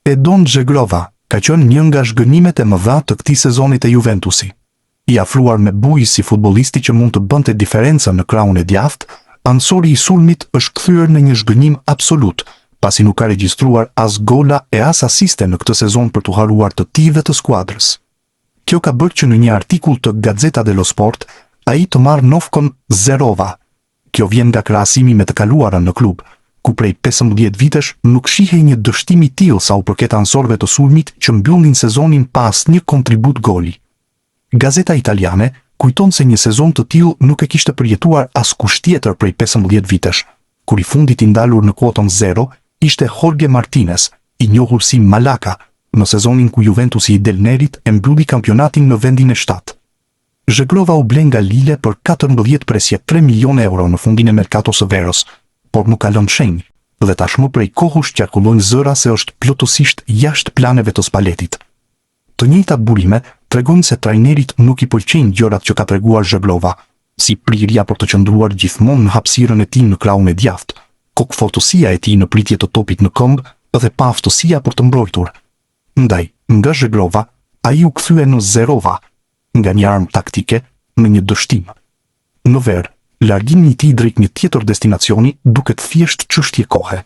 Edon Zhegrova ka qenë një nga zhgënjimet e mëdha të këtij sezoni të Juventusi. I afruar me bujë si futbollisti që mund të bënte diferencën në krahun e djathtë, ansori i sulmit është kthyer në një zhgënjim absolut, pasi nuk ka regjistruar as gola e as asiste në këtë sezon për t'u haruar të tij dhe të skuadrës. Kjo ka bërë që në një artikull të Gazzetta dello Sport, ai të marrë nofkon Zerova. Kjo vjen nga krahasimi me të kaluarën në klub, ku prej 15 vitesh nuk shihej një dështim i tillë sa u përket ansorëve të sulmit që mbyllnin sezonin pa asnjë kontribut goli. Gazeta italiane kujton se një sezon të tillë nuk e kishte përjetuar askush tjetër prej 15 vitesh, kur i fundit i ndalur në kuoton 0 ishte Jorge Martinez, i njohur si Malaka, në sezonin ku Juventusi i Del Nerit e mbylli kampionatin në vendin e 7. Zhegrova u ble nga Lille për 14,3 milion euro në fundin e merkatos së verës, por nuk ka lënë shenjë, dhe tashmë prej kohësh qarkullojnë zëra se është plotësisht jashtë planeve të Spalletit. Të njëjtat burime tregojnë se trajnerit nuk i pëlqejnë gjërat që ka treguar Zhegrova, si prirja për të qëndruar gjithmonë në hapësirën e tij në krahun e djathtë, kokëfortësia e tij në pritje të topit në këmbë dhe pa aftësia për të mbrojtur. Ndaj, nga Zhegrova, ai u kthye në Zerova, nga një armë taktike në një dështim. Në verë, largimi i tij drejt një tjetër destinacioni duket thjesht çështje kohe.